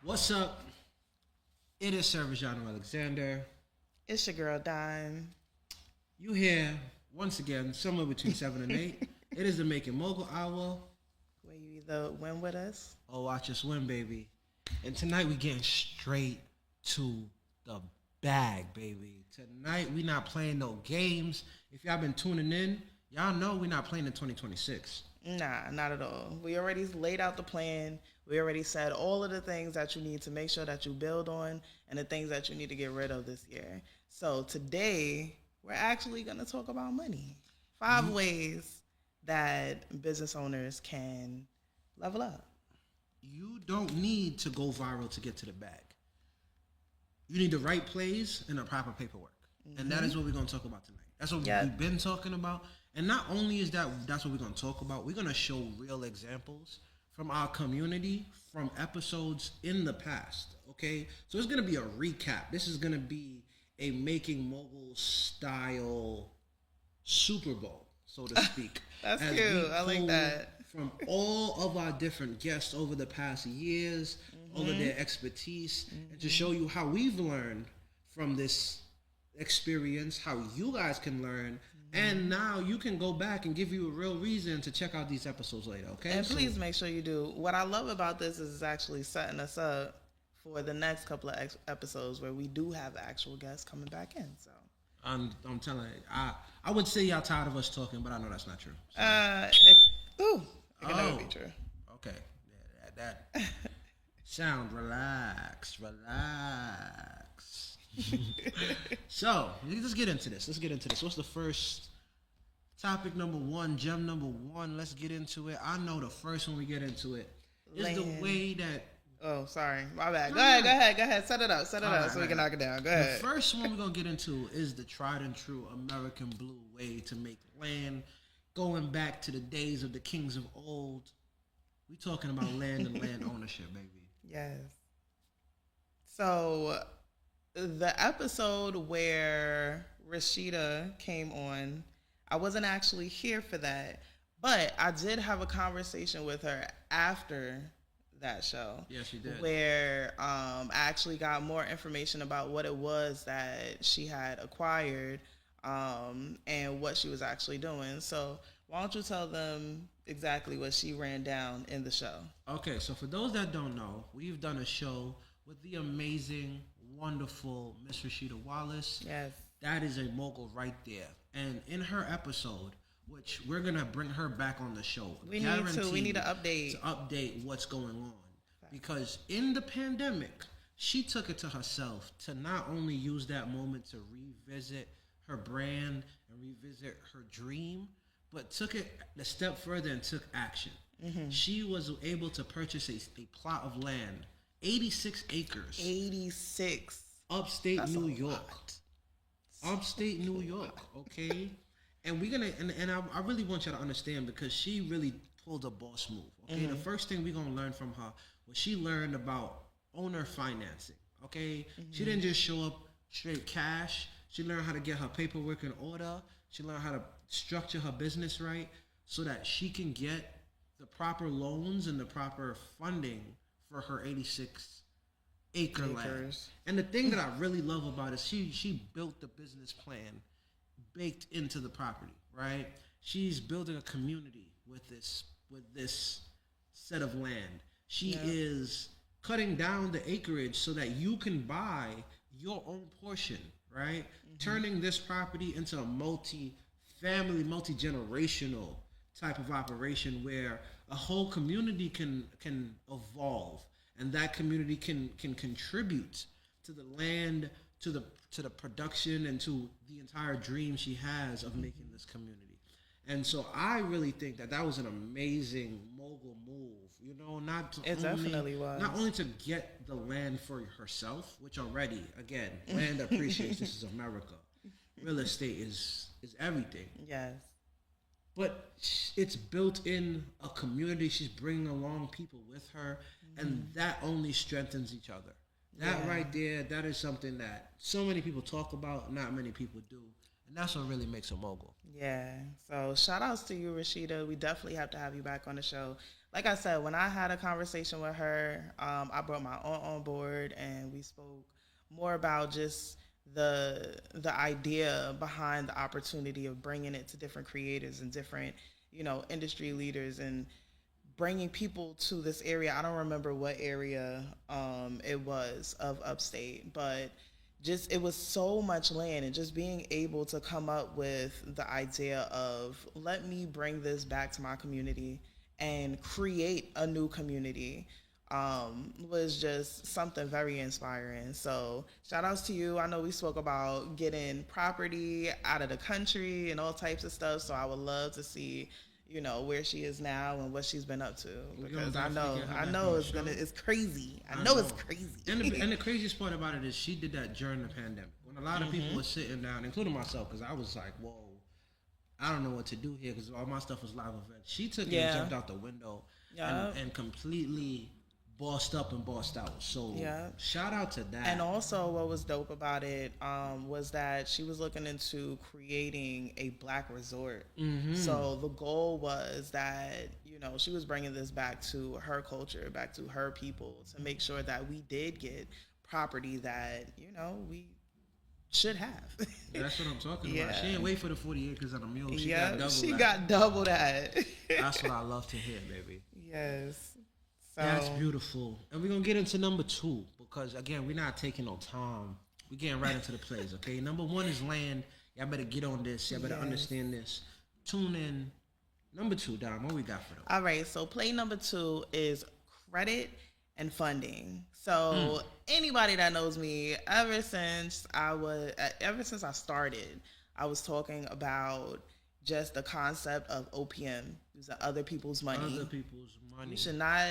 What's up? It is Sir Vajano Alexander. It's your girl Dime. You here once again, somewhere between 7 and 8. It is the Making Mogul Hour. Where you either win with us. Oh, watch us win, baby. And tonight we getting straight to the bag, baby. Tonight we not playing no games. If y'all been tuning in, y'all know we not playing in 2026. Nah, not at all. We already laid out the plan. We already said all of the things that you need to make sure that you build on and the things that you need to get rid of this year. So today, we're actually going to talk about money. 5 ways that business owners can level up. You don't need to go viral to get to the bag. You need the right plays and the proper paperwork. And that is what we're going to talk about tonight. That's what we've been talking about. And not only is that's what we're going to talk about, we're going to show real examples from our community from episodes in the past, okay? So it's going to be a recap. This is going to be a Making Mogul style Super Bowl, so to speak. That's cute. I like that. From all of our different guests over the past years, all of their expertise, and to show you how we've learned from this experience, how you guys can learn, and now you can go back and give you a real reason to check out these episodes later, okay? And please make sure you do. What I love about this is it's actually setting us up for the next couple of episodes where we do have actual guests coming back in. So I'm telling you, I would say y'all tired of us talking, but I know that's not true. So. It can never be true. Okay. Yeah, that sound relax. So, let's get into this. What's the first topic? Number one, gem number one. Let's get into it. I know the first one we get into it is the way that. Oh, sorry. My bad. Go ahead. Set it up so we can knock it down. Go ahead. The first one we're going to get into is the tried and true American blue way to make land. Going back to the days of the kings of old. We talking about land and land ownership, baby. Yes. So, the episode where Rashida came on, I wasn't actually here for that, but I did have a conversation with her after that show. Yes, you did. Where I actually got more information about what it was that she had acquired and what she was actually doing. So why don't you tell them exactly what she ran down in the show? Okay, so for those that don't know, we've done a show with the amazing, wonderful Miss Rashida Wallace. Yes. That is a mogul right there. And in her episode, which we're going to bring her back on the show. We need to update. To update what's going on. Because in the pandemic, she took it to herself to not only use that moment to revisit her brand and revisit her dream, but took it a step further and took action. She was able to purchase a plot of land, 86 acres. 86. Upstate That's New a York. lot. Upstate New York, okay? And we're gonna and I really want you to understand because she really pulled a boss move. Okay, the first thing we're gonna learn from her was she learned about owner financing. Okay, she didn't just show up straight cash. She learned how to get her paperwork in order. She learned how to structure her business right so that she can get the proper loans and the proper funding for her 86 acre land. And the thing that I really love about it, she built the business plan baked into the property, right? She's building a community with this set of land. She is cutting down the acreage so that you can buy your own portion, right? Turning this property into a multi-family, multi-generational type of operation where a whole community can evolve, and that community can contribute to the land, to the production, and to the entire dream she has of making this community. And so I really think that was an amazing mogul move. You know, definitely was. Not only to get the land for herself, which already, again, land appreciates. This is America. Real estate is everything. Yes. But it's built in a community. She's bringing along people with her, and that only strengthens each other. That right there, that is something that so many people talk about, not many people do. And that's what really makes a mogul. Yeah. So shout outs to you, Rashida. We definitely have to have you back on the show. like I said, when I had a conversation with her, I brought my aunt on board, and we spoke more about just the idea behind the opportunity of bringing it to different creators and different, industry leaders, and bringing people to this area. I don't remember what area it was of upstate, but just it was so much land, and just being able to come up with the idea of, let me bring this back to my community and create a new community, was just something very inspiring. So shout outs to you. I know we spoke about getting property out of the country and all types of stuff, so I would love to see where she is now and what she's been up to, because I know it's crazy. I know it's crazy. And the craziest part about it is she did that during the pandemic, when a lot of people were sitting down, including myself, because I was like, whoa, I don't know what to do here, because all my stuff was live events. She took it and jumped out the window and completely bossed up and bossed out. So shout out to that. And also what was dope about it was that she was looking into creating a Black resort. So the goal was that, she was bringing this back to her culture, back to her people, to make sure that we did get property that, we should have. That's what I'm talking about. She didn't wait for the 40 acres and a mule. She got double that. That's what I love to hear, baby. Yes. So. That's beautiful. And we're going to get into number 2, because, again, we're not taking no time. We're getting right into the plays, okay? Number 1 is land. Y'all better get on this. Y'all better understand this. Tune in. Number 2, Dom, what we got for them? All right, so play number 2 is credit and funding. So anybody that knows me, ever since I started, I was talking about just the concept of OPM, using other people's money. You should not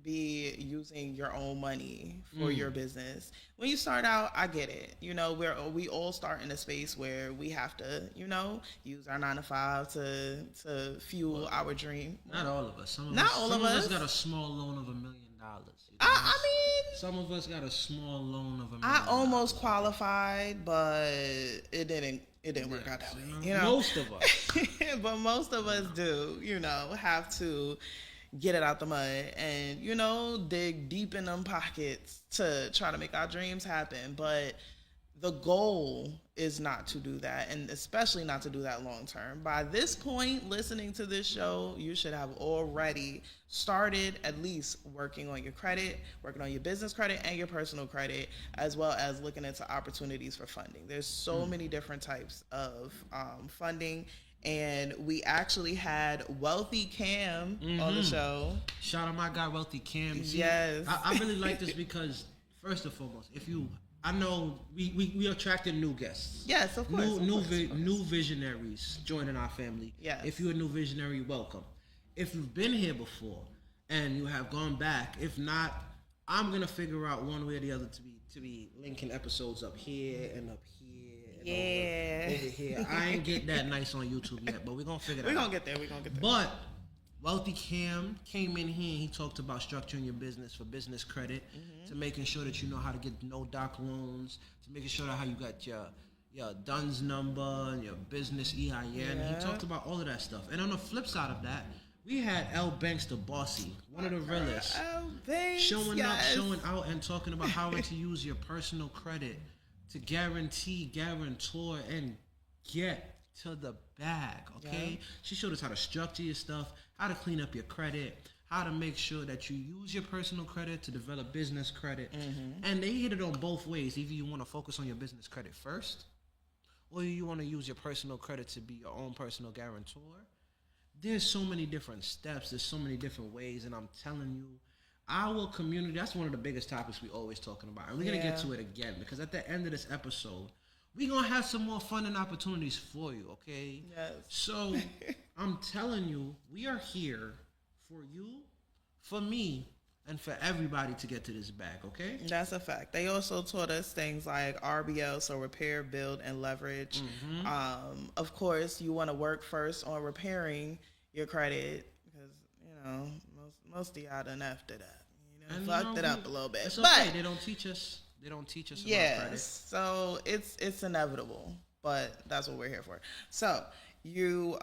be using your own money for your business. When you start out, I get it. We all start in a space where we have to, use our 9 to 5 to fuel our dream. Not all of us. Some of us got a small loan of $1 million. I mean, some of us got a small loan of $1 million. I almost qualified, but it didn't work out that way. Most of us. But most of us do, have to get it out the mud and, dig deep in them pockets to try to make our dreams happen. But the goal is not to do that, and especially not to do that long term. By this point, listening to this show, you should have already started at least working on your credit, working on your business credit and your personal credit, as well as looking into opportunities for funding. There's so many different types of funding. And we actually had Wealthy Cam on the show. Shout out my guy, Wealthy Cam. See, yes. I really like this because, first and foremost, I know we attracted new guests. Yes, of course. New visionaries joining our family. Yes. If you're a new visionary, welcome. If you've been here before and you have gone back, if not, I'm gonna figure out one way or the other to be linking episodes up here and up here. And over here. I ain't get that nice on YouTube yet, but we're gonna figure that out. We're gonna get there. But Wealthy Cam came in here and he talked about structuring your business for business credit, to making sure that you know how to get no-doc loans, to making sure that how you got your DUNS number and your business EIN. Yeah. He talked about all of that stuff. And on the flip side of that, we had L. Banks the Bossy, one of the realest, showing up, showing out, and talking about how to use your personal credit to guarantor, and get to the bag, okay? Yeah. She showed us how to structure your stuff, how to clean up your credit, how to make sure that you use your personal credit to develop business credit. And they hit it on both ways. Either you want to focus on your business credit first, or you want to use your personal credit to be your own personal guarantor. There's so many different steps. There's so many different ways. And I'm telling you, our community, that's one of the biggest topics we always talking about. And we're going to get to it again, because at the end of this episode, we're going to have some more funding opportunities for you, okay? Yes. So I'm telling you, we are here for you, for me, and for everybody to get to this bag, okay? That's a fact. They also taught us things like RBL, so repair, build, and leverage. Of course, you want to work first on repairing your credit, because, most of y'all done after that. Fucked it up a little bit. It's okay. But they don't teach us about credit. So it's inevitable, but that's what we're here for. So You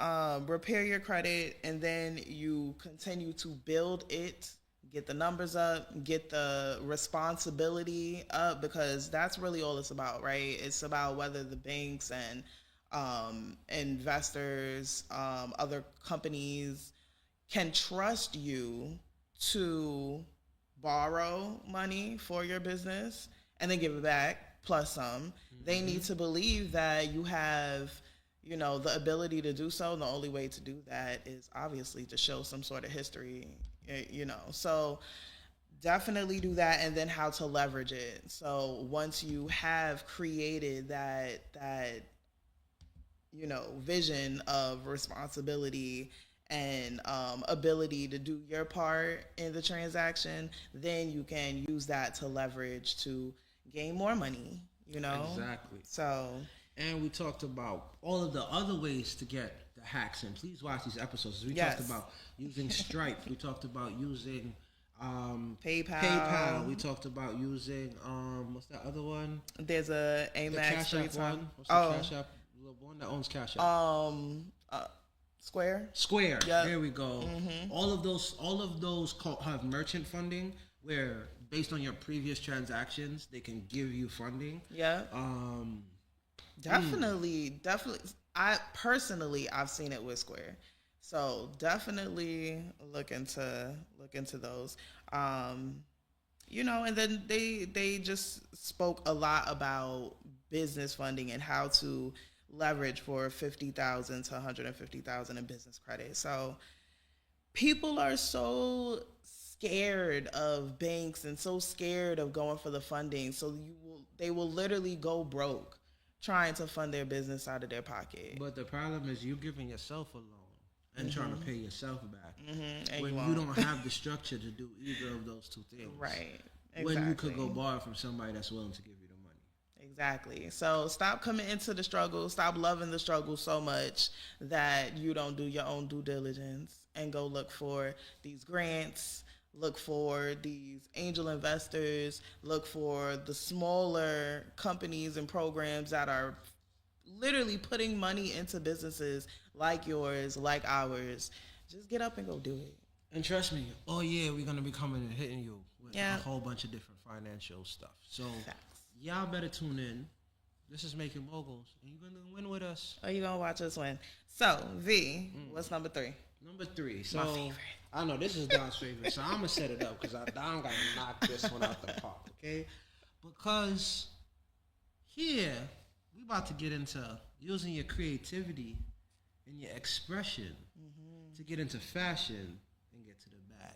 repair your credit, and then you continue to build it, get the numbers up, get the responsibility up, because that's really all it's about, right? It's about whether the banks and investors, other companies can trust you to borrow money for your business and then give it back plus some. They need to believe that you have, the ability to do so. And the only way to do that is obviously to show some sort of history, So definitely do that, and then how to leverage it. So once you have created that vision of responsibility and ability to do your part in the transaction, then you can use that to leverage to gain more money, Exactly. So, and we talked about all of the other ways to get the hacks in. Please watch these episodes. We talked about using Stripe. We talked about using PayPal. We talked about using what's that other one? There's a Amex the Cash App one. What's the Cash App? The one that owns Cash App. Square. Yep. There we go. Mm-hmm. All of those have merchant funding, where based on your previous transactions, they can give you funding. Yeah. Definitely. I've seen it with Square. So definitely look into those. And then they just spoke a lot about business funding and how to leverage for $50,000 to $150,000 in business credit. So people are so scared of banks and so scared of going for the funding. So they will literally go broke trying to fund their business out of their pocket. But the problem is you giving yourself a loan and trying to pay yourself back when and you don't have the structure to do either of those two things. Right. Exactly. When you could go borrow from somebody that's willing to give you the money. Exactly. So stop coming into the struggle. Stop loving the struggle so much that you don't do your own due diligence and go look for these grants, look for these angel investors, look for the smaller companies and programs that are literally putting money into businesses like yours, like ours. Just get up and go do it. And trust me, we're going to be coming and hitting you with a whole bunch of different financial stuff. So y'all better tune in. This is Making Moguls, and you're going to win with us. Oh, you're going to watch us win. So, V, what's number 3? Number 3. So, my favorite. I know this is Don's favorite, so I'm going to set it up because Don got to knock this one out the park, okay? Because here, we about to get into using your creativity and your expression to get into fashion and get to the bag.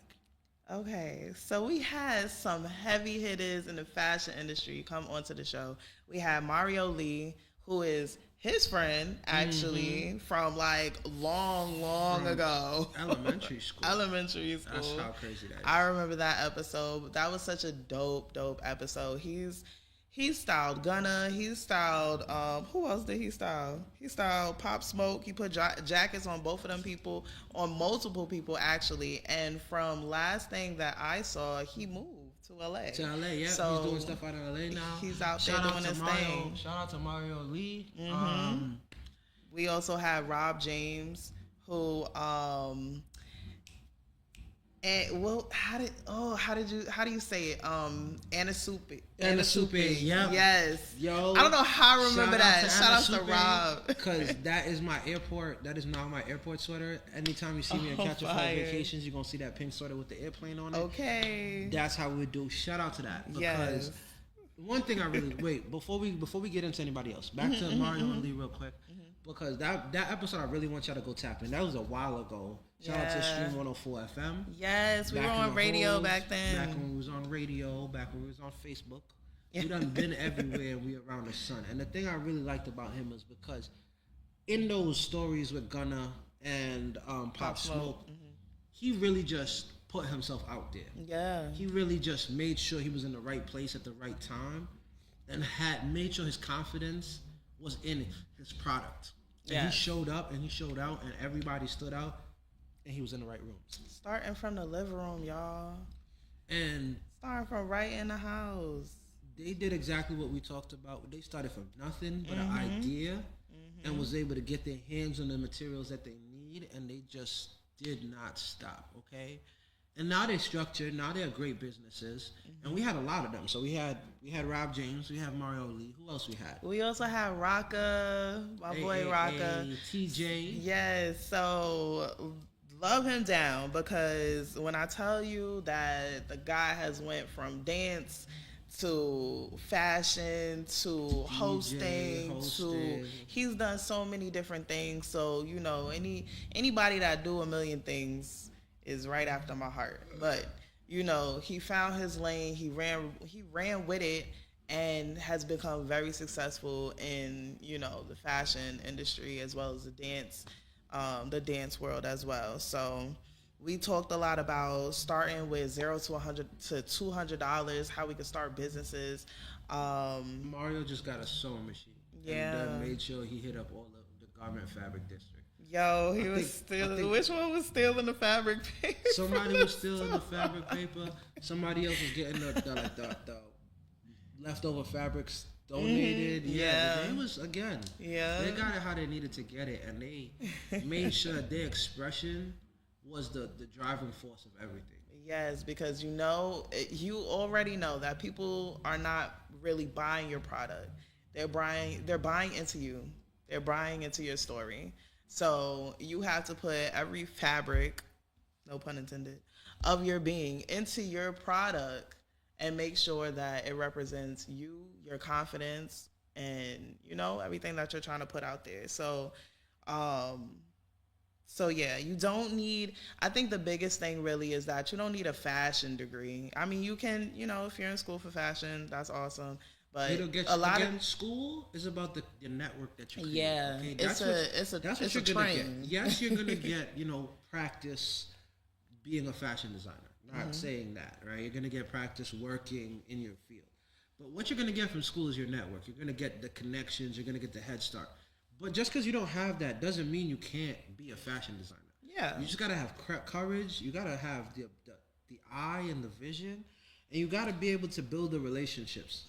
Okay, so we had some heavy hitters in the fashion industry come onto the show. We had Mario Lee, who is his friend, actually, from like long ago. Elementary school. That's how crazy that is. I remember that episode. That was such a dope episode. He styled Gunna. He styled, who else did he style? He styled Pop Smoke. He put jackets on both of them people, on multiple people, actually. And from last thing that I saw, he moved to LA. Yeah. So he's doing stuff out of LA now. He's out there doing his thing. Shout out to Mario Lee. We also had Rob James, who, how do you say it? Anasupi. Yeah. Yes. Yo. I don't know how I remember that. Shout out to Rob. Because that is my airport. That is now my airport sweater. Anytime you see me in Catch a Flight Vacations, you're gonna see that pink sweater with the airplane on it. Okay. That's how we do. Shout out to that. Because one thing I really before we get into anybody else, back to Mario and Lee real quick. Because that episode I really want y'all to go tap in. That was a while ago. Shout out to Stream 104 FM. Yes, we were on radio back then. Back when we was on radio, back when we was on Facebook. We done been everywhere and we around the sun. And the thing I really liked about him is because in those stories with Gunna and Pop Smoke, he really just put himself out there. Yeah. He really just made sure he was in the right place at the right time and had made sure his confidence was in his product. And he showed up and he showed out and everybody stood out and he was in the right rooms. Starting from the living room, y'all. And starting from right in the house. They did exactly what we talked about. They started from nothing but an idea and was able to get their hands on the materials that they need, and they just did not stop. Okay, and now they're structured. Now they're great businesses, and we had a lot of them. So we had Rob James, we have Mario Lee. Who else we had? We also have Rocka, my boy Rocka, TJ. Yes, so love him down, because when I tell you that the guy has went from dance to fashion to hosting to he's done so many different things. So anybody that do a million things is right after my heart. But he found his lane, he ran with it, and has become very successful in the fashion industry as well as the dance world as well. So we talked a lot about starting with $0 to $100 to $200, how we could start businesses. Mario just got a sewing machine. Yeah, and made sure he hit up all the garment fabric district. Yo, he was stealing. Which one was stealing the fabric paper? Somebody was stealing the fabric paper. Somebody else was getting the leftover fabrics donated. Yeah. They was, again, they got it how they needed to get it, and they made sure that their expression was the driving force of everything. Yes, because you already know that people are not really buying your product. They're buying into you. They're buying into your story. So you have to put every fabric, no pun intended, of your being into your product and make sure that it represents you, your confidence, and everything that you're trying to put out there. So yeah, you don't need, I think the biggest thing really is that you don't need a fashion degree. I mean, you can, if you're in school for fashion, that's awesome. But school is about the network that you create. Yeah, okay? That's what you're gonna get. Yes, you're gonna get practice being a fashion designer. Not saying that, right? You're gonna get practice working in your field. But what you're gonna get from school is your network. You're gonna get the connections. You're gonna get the head start. But just because you don't have that doesn't mean you can't be a fashion designer. Yeah, you just gotta have courage. You gotta have the eye and the vision, and you gotta be able to build the relationships.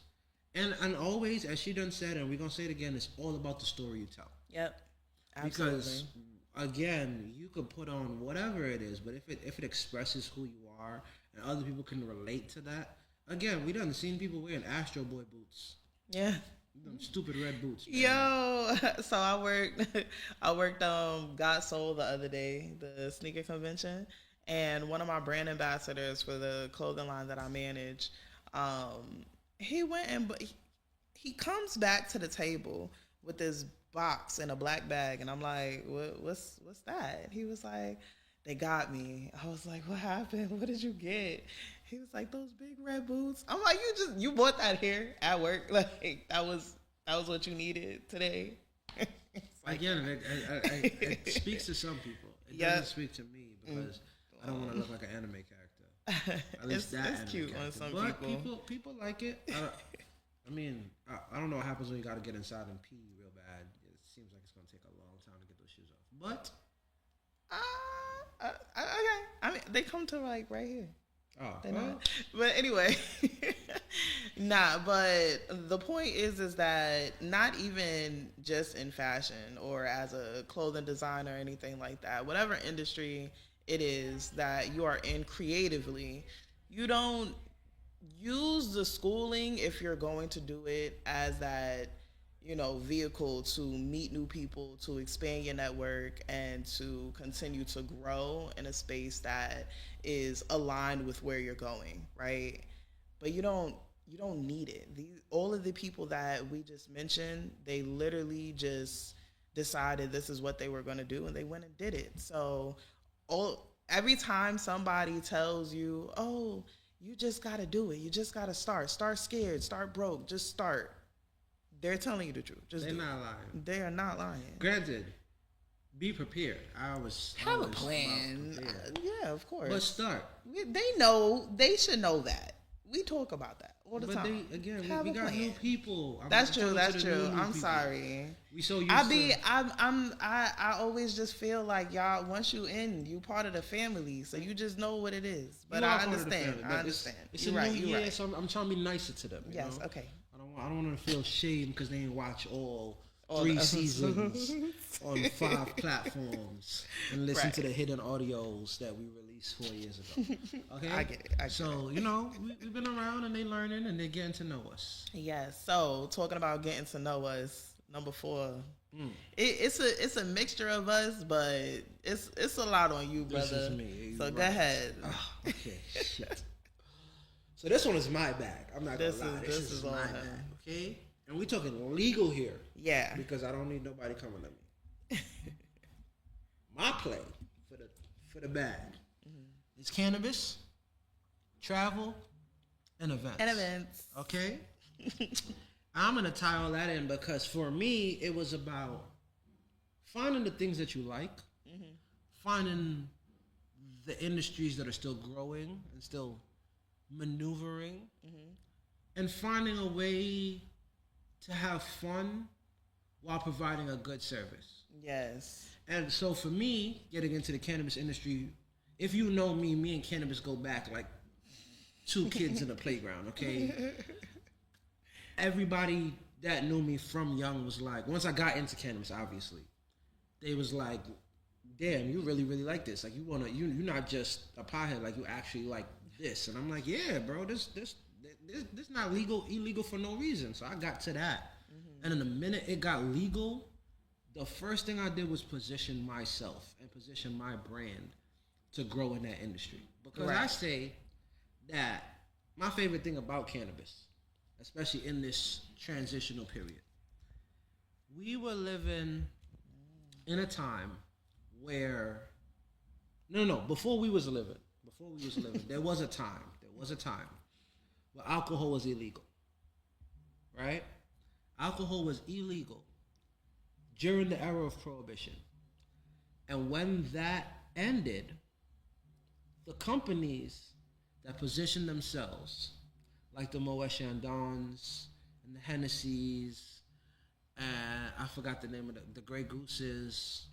And always, as she done said, and we're going to say it again, it's all about the story you tell. Yep. Absolutely. Because, again, you could put on whatever it is, but if it expresses who you are and other people can relate to that, again, we done seen people wearing Astro Boy boots. Yeah. Them stupid red boots. Man. Yo, so I worked Got Soul the other day, the sneaker convention, and one of my brand ambassadors for the clothing line that I manage, he went and he comes back to the table with this box in a black bag, and I'm like, what's that? He was like, they got me. I was like, what happened? What did you get? He was like, those big red boots. I'm like, you bought that here at work? Like that was what you needed today? Like, again, it speaks to some people. It doesn't speak to me because I don't want to look like an anime character. At least it's cute on some people. People like it. I mean, I don't know what happens when you got to get inside and pee real bad. It seems like it's going to take a long time to get those shoes off. But okay. I mean, they come to like right here. Oh, well. But anyway, but the point is that not even just in fashion or as a clothing designer or anything like that, whatever industry it is that you are in creatively, you don't use the schooling if you're going to do it as that, vehicle to meet new people, to expand your network, and to continue to grow in a space that is aligned with where you're going, right? But you don't need it. All of the people that we just mentioned, they literally just decided this is what they were going to do, and they went and did it. So every time somebody tells you, oh, you just got to do it, you just got to start scared, start broke, just start, they're telling you the truth. They're not lying. They are not lying. Granted, be prepared. I always have a plan. Yeah, of course. But start. They should know that. We talk about that all the time. But we got new people. That's true. I'm sorry. We so used I always just feel like y'all, once you in, you part of the family, so you just know what it is. But I understand. It's a new year, so I'm trying to be nicer to them. Yes. Okay. I don't want them to feel shame because they didn't watch all All three the seasons on 5 platforms and listen Right. to the hidden audios that we released 4 years ago. Okay, I get it. So you know we've been around and they learning and they getting to know us. Yes. So talking about getting to know us, number 4. Mm. It's a mixture of us, but it's a lot on you, brother. This is me. So Right. go ahead. Oh, okay, shit. So this one is my bag. I'm not gonna lie. This is all my him. bag. Okay, and we talking legal here. Yeah. Because I don't need nobody coming at me. My play for the bag is cannabis, travel, and events. And events. Okay? I'm going to tie all that in because for me, it was about finding the things that you like, finding the industries that are still growing and still maneuvering, and finding a way to have fun while providing a good service. Yes. And so for me, getting into the cannabis industry, if you know me, me and cannabis go back like 2 kids in a playground, okay? Everybody that knew me from young was like, once I got into cannabis, obviously, they was like, damn, you really, really like this. Like you're not just a pothead, like you actually like this. And I'm like, yeah, bro, this not illegal for no reason. So I got to that. And in the minute it got legal, the first thing I did was position myself and position my brand to grow in that industry. Because I say that my favorite thing about cannabis, especially in this transitional period, we were living in a time where before we was living, there was a time where alcohol was illegal. Right? Alcohol was illegal during the era of Prohibition. And when that ended, the companies that positioned themselves, like the Moet Chandons and the Hennessy's, and I forgot the name of the Grey Gooses,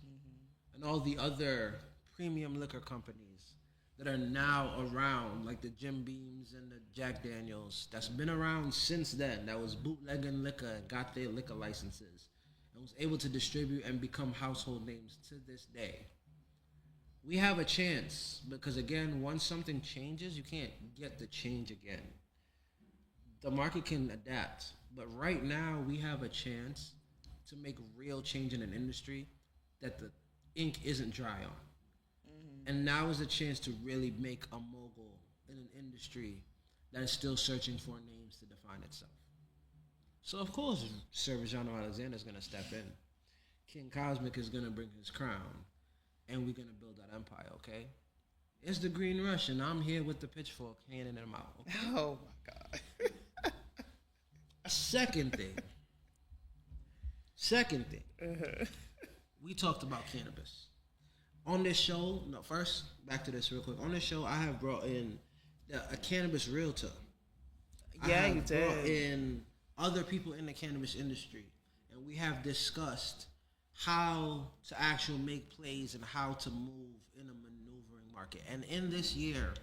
and all the other premium liquor companies that are now around, like the Jim Beams and the Jack Daniels, that's been around since then, that was bootlegging liquor and got their liquor licenses and was able to distribute and become household names to this day. We have a chance because, again, once something changes, you can't get the change again. The market can adapt, but right now we have a chance to make real change in an industry that the ink isn't dry on. And now is a chance to really make a mogul in an industry that is still searching for names to define itself. So, of course, Sir Vajano Alexander is going to step in. King Cosmic is going to bring his crown. And we're going to build that empire, okay? It's the Green Rush, and I'm here with the pitchfork handing them out. Okay? Oh, my God. Second thing. We talked about cannabis. On this show, first, back to this real quick. On this show, I have brought in a cannabis realtor. Yeah, I have you did. brought in other people in the cannabis industry, and we have discussed how to actually make plays and how to move in a maneuvering market. And in this year,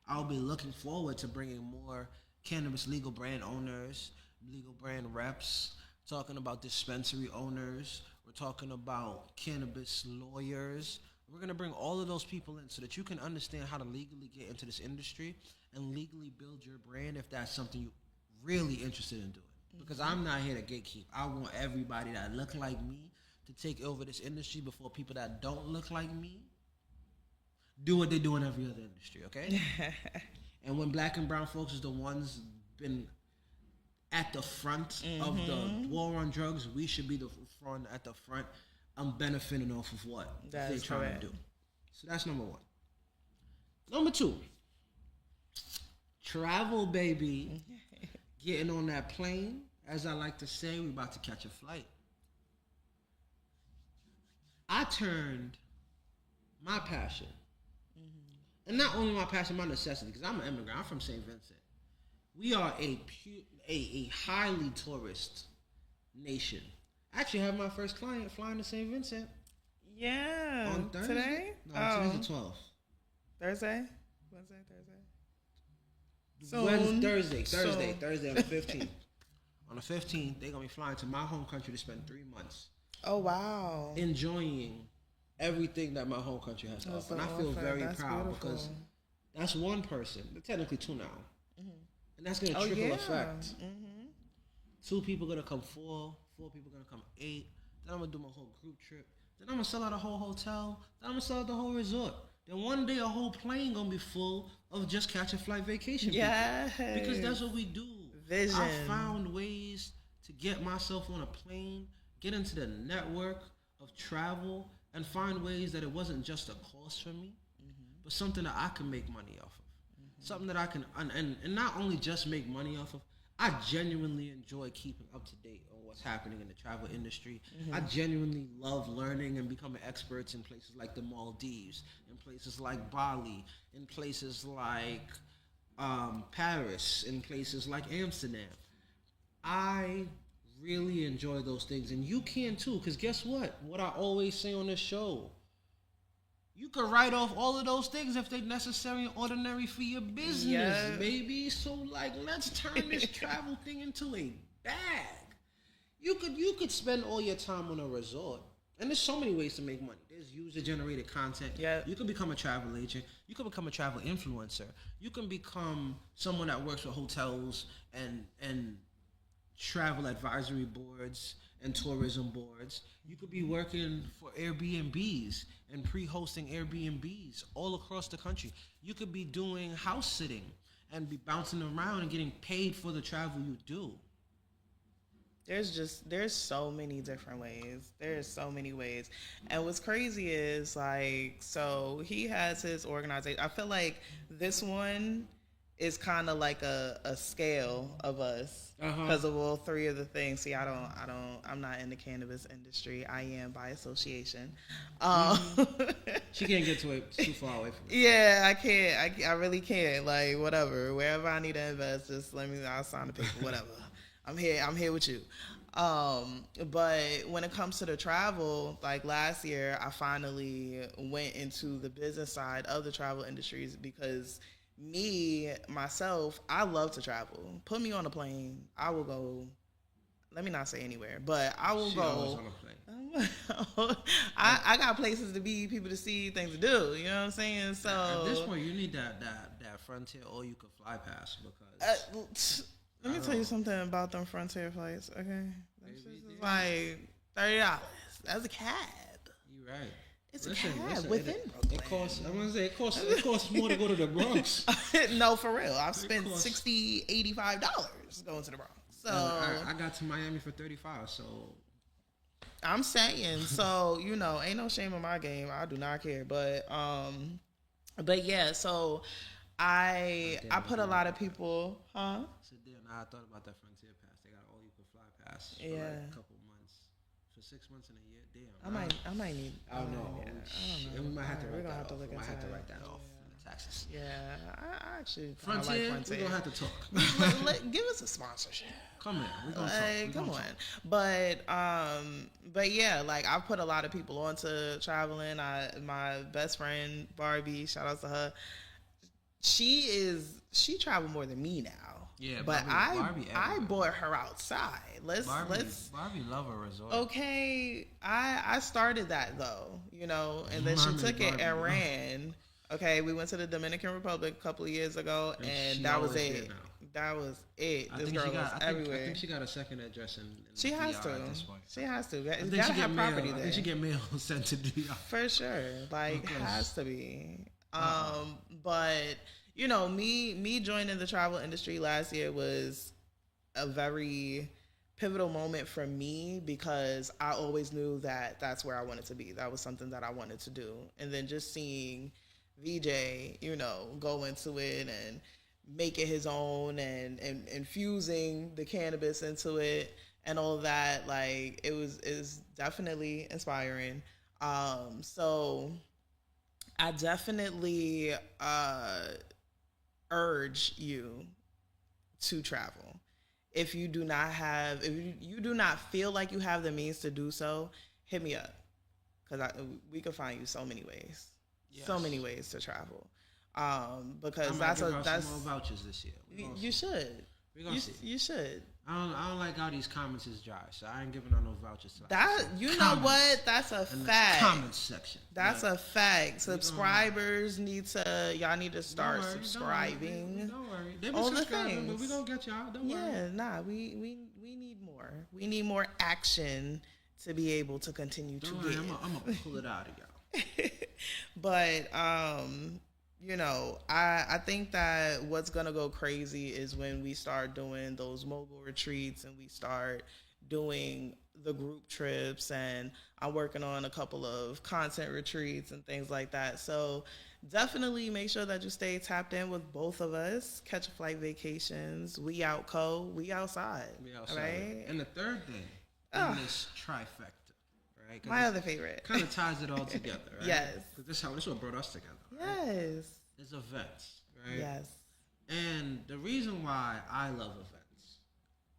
I'll be looking forward to bringing more cannabis legal brand owners, legal brand reps, talking about dispensary owners. We're talking about cannabis lawyers. We're going to bring all of those people in so that you can understand how to legally get into this industry and legally build your brand if that's something you're really interested in doing. Because I'm not here to gatekeep. I want everybody that look like me to take over this industry before people that don't look like me do what they do in every other industry, okay? And when black and brown folks is the ones been at the front of the war on drugs, we should be the front at the front. I'm benefiting off of what they're trying to do. So that's number 1. Number 2, travel, baby. Getting on that plane. As I like to say, we about to catch a flight. I turned my passion, and not only my passion, my necessity, because I'm an immigrant. I'm from St. Vincent. We are a highly tourist nation. I actually have my first client flying to St. Vincent. Yeah. On Thursday? Today? No, today's the 12th. Thursday? Wednesday? Thursday on the 15th. On the 15th, they're going to be flying to my home country to spend 3 months Oh wow. enjoying everything that my home country has to offer. And I feel very proud because that's one person, technically two now. And that's going to trickle effect. Two people going to come four people going to come 8. Then I'm going to do my whole group trip. Then I'm going to sell out a whole hotel. Then I'm going to sell out the whole resort. Then one day a whole plane going to be full of just catch a flight vacation people. Because that's what we do. Vision. I found ways to get myself on a plane, get into the network of travel, and find ways that it wasn't just a cost for me, but something that I can make money off of. Something that I can, and not only just make money off of, I genuinely enjoy keeping up to date on what's happening in the travel industry. I genuinely love learning and becoming experts in places like the Maldives, in places like Bali, in places like Paris, in places like Amsterdam. I really enjoy those things, and you can too, because guess what? What I always say on this show, you can write off all of those things if they're necessary and ordinary for your business, baby. So, like, let's turn this travel thing into a bag. You could spend all your time on a resort, and there's so many ways to make money. There's user-generated content. You can become a travel agent. You can become a travel influencer. You can become someone that works with hotels and travel advisory boards and tourism boards. You could be working for Airbnbs and pre-hosting Airbnbs all across the country. You could be doing house sitting and be bouncing around and getting paid for the travel you do. There's so many different ways. There's so many ways. And what's crazy is, like, so he has his organization. I feel like this one is kind of like a scale of us because of all three of the things. See, I'm not in the cannabis industry. I am by association. She can't get to it too far away from it. Yeah, I can't. I really can't. Like, whatever. Wherever I need to invest, just I'll sign the paper, whatever. I'm here with you. But when it comes to the travel, like last year, I finally went into the business side of the travel industries because myself, I love to travel. Put me on a plane, I will go. Let me not say anywhere, but I will go. On a plane. I got places to be, people to see, things to do. You know what I'm saying? So at this point, you need that Frontier all you could fly pass because. Let me tell you something about them Frontier flights, okay? This is like $30. That's a cab. You're right. It's a cab within Brooklyn. It costs more to go to the Bronx. No, for real. I've spent $60, $85 going to the Bronx. So I got to Miami for $35, so I'm saying, so, ain't no shame in my game. I do not care. But yeah, so I put a lot of people, So damn, I thought about that Frontier pass. They got all you can fly pass for like a couple months, for 6 months in a year. Damn, I might need. I don't know. Yeah, I don't know. And we might have to write that off. We might have to write that off in the taxes. Yeah, I actually Frontier. Like Frontier. We're gonna have to talk. Give us a sponsorship. Come on, we're gonna talk. Come on. But yeah, like I put a lot of people onto traveling. My best friend Barbie, shout out to her. She traveled more than me now. Yeah, but Barbie I bought her outside. Barbie love a resort. Okay, I started that though, and then she took it and ran. Okay, we went to the Dominican Republic a couple of years ago, and that was it. That was it. This girl was everywhere. I think she got a second address in she has DR to. At this point. She has to. I think gotta have property there. I think she get mail sent to DR. For sure, like has to be. But me joining the travel industry last year was a very pivotal moment for me because I always knew that that's where I wanted to be. That was something that I wanted to do. And then just seeing VJ, go into it and make it his own and infusing the cannabis into it and all of that, like is definitely inspiring. So I definitely urge you to travel. If you do not feel like you have the means to do so, hit me up because we can find you so many ways, so many ways to travel. Because that's some more vouchers this year. You should. We're gonna see. You should. I don't like how these comments is dry, so I ain't giving out no vouchers. To That you know what? That's a in fact. The comments section. That's a fact. Subscribers need to. Y'all need to start subscribing. Don't worry. They've been subscribing, but we gonna get y'all. Don't worry. Yeah, nah. We need more. We need more action to be able to continue to Don't worry, give. I'm gonna pull it out of y'all. But you know, I think that what's gonna go crazy is when we start doing those mogul retreats and we start doing the group trips, and I'm working on a couple of content retreats and things like that. So definitely make sure that you stay tapped in with both of us. Catch a flight vacations. We out we outside. We outside. Right? And the third thing in this trifecta, right? My other favorite. Kind of ties it all together, right? Yes. Because this is what brought us together. Right? Yes. It's events, right? Yes. And the reason why I love events,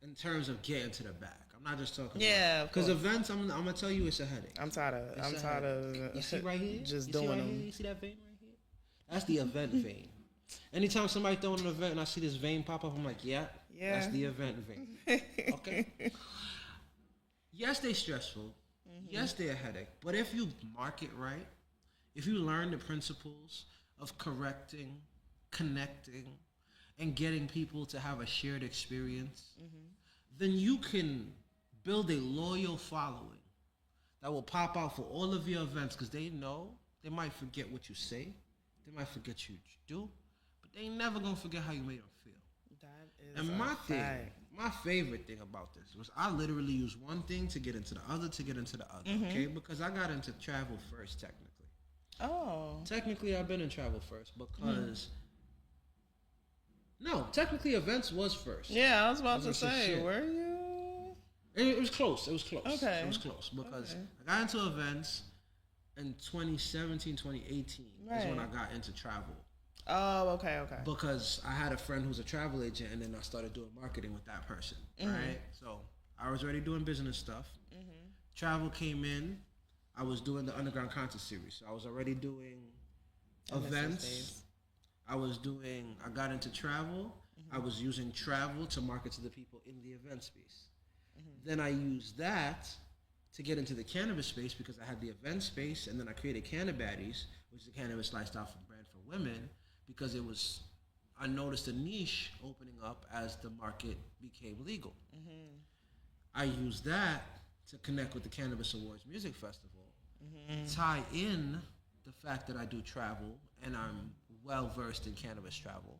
in terms of getting to the back, I'm not just talking. Yeah, because events, I'm gonna tell you, it's a headache. I'm tired of. You see right here? Just you doing see right them. Here? You see that vein right here? That's the event vein. Anytime somebody throwing an event and I see this vein pop up, I'm like, yeah. That's the event vein. Okay. Yes, they're stressful. Mm-hmm. Yes, they're a headache. But if you market right, if you learn the principles of correcting, connecting, and getting people to have a shared experience, then you can build a loyal following that will pop out for all of your events, because they know they might forget what you say, they might forget what you do, but they ain't never gonna forget how you made them feel. That is and my favorite thing about this was I literally used one thing to get into the other, okay? Because I got into travel first, technically. Oh. Technically, I've been in travel first because... No, technically, events was first. Yeah, I was about to say, were you? It was close. Okay. It was close because I got into events in 2017, 2018 is when I got into travel. Oh, okay. Because I had a friend who's a travel agent, and then I started doing marketing with that person, right? So I was already doing business stuff. Travel came in. I was doing the Underground Content Series. So I was already doing events. I got into travel. I was using travel to market to the people in the event space. Then I used that to get into the cannabis space because I had the event space, and then I created Cannabaddies, which is a cannabis lifestyle brand for women, because I noticed a niche opening up as the market became legal. I used that to connect with the Cannabis Awards Music Festival, tie in the fact that I do travel and I'm well versed in cannabis travel.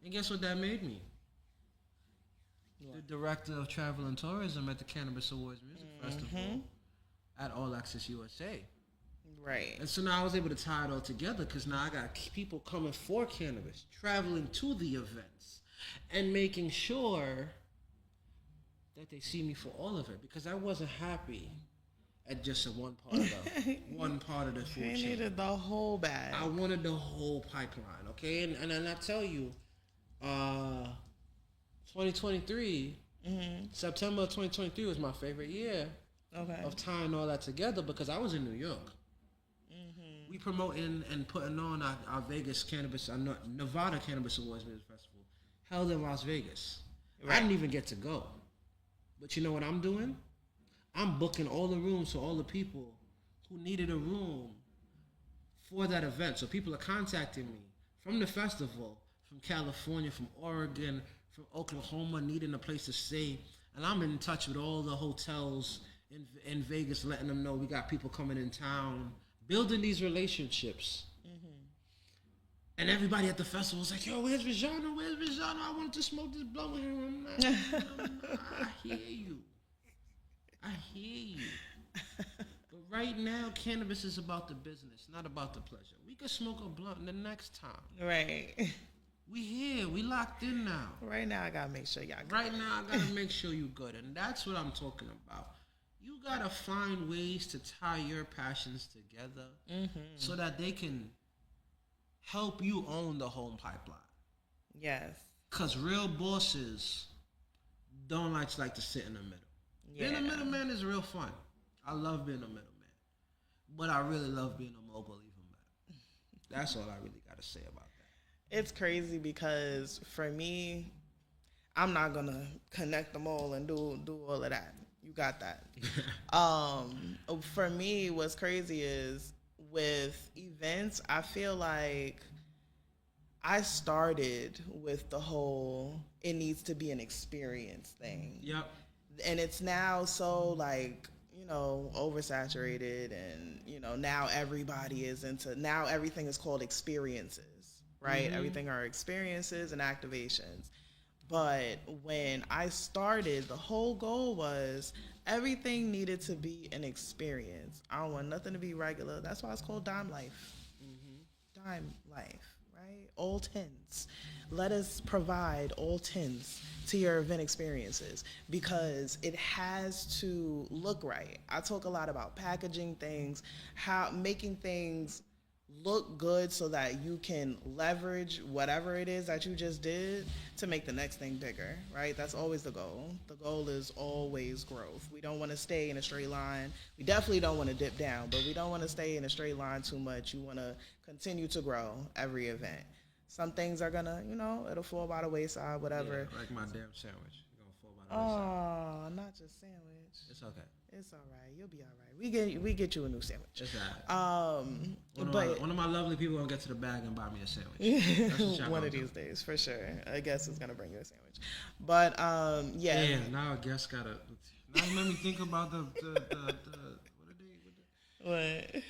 And guess what that made me? The director of travel and tourism at the Cannabis Awards Music Festival at All Access USA. Right. And so now I was able to tie it all together because now I got people coming for cannabis, traveling to the events, and making sure that they see me for all of it, because I wasn't happy at just one part of the food chain. You needed the whole bag. I wanted the whole pipeline, okay? And I tell you, 2023, September of 2023 was my favorite year of tying all that together because I was in New York. We promoting and putting on our Vegas Cannabis, Nevada Cannabis Awards Music Festival, held in Las Vegas. Right. I didn't even get to go. But you know what I'm doing? I'm booking all the rooms for all the people who needed a room for that event. So people are contacting me from the festival, from California, from Oregon, from Oklahoma, needing a place to stay. And I'm in touch with all the hotels in Vegas, letting them know we got people coming in town, building these relationships. And everybody at the festival was like, yo, where's Vijano? I wanted to smoke this blunt with him. I hear you. But right now, cannabis is about the business, not about the pleasure. We could smoke a blunt the next time. Right. We here. We locked in now. Right now, I got to make sure y'all good. Right now, I got to make sure you good. And that's what I'm talking about. You got to find ways to tie your passions together so that they can help you own the home pipeline. Yes. Because real bosses don't like to sit in the middle. Yeah. Being a middleman is real fun. I love being a middleman. But I really love being a mogul even better. That's all I really got to say about that. It's crazy because for me, I'm not gonna connect them all and do all of that. You got that. For me, what's crazy is with events, I feel like I started with the whole it needs to be an experience thing. Yep. And it's now so like, oversaturated, and now everybody is into, now everything is called experiences, right? Everything are experiences and activations. But when I started, the whole goal was everything needed to be an experience. I don't want nothing to be regular. That's why it's called Dime Life. Dime Life, right? All tens. Let us provide all tens to your event experiences because it has to look right. I talk a lot about packaging things, how making things look good so that you can leverage whatever it is that you just did to make the next thing bigger, right? That's always the goal. The goal is always growth. We don't want to stay in a straight line. We definitely don't want to dip down, but we don't want to stay in a straight line too much. You want to continue to grow every event. Some things are gonna, it'll fall by the wayside, whatever. Yeah, like my damn sandwich. It's gonna fall by the wayside. Oh, not your sandwich. It's okay. It's all right. You'll be all right. We get you a new sandwich. It's all right. One of my lovely people gonna get to the bag and buy me a sandwich. One of these days, for sure. I guess it's gonna bring you a sandwich. But yeah. Yeah. Now I guess gotta. Now you made me think about the what are they? What?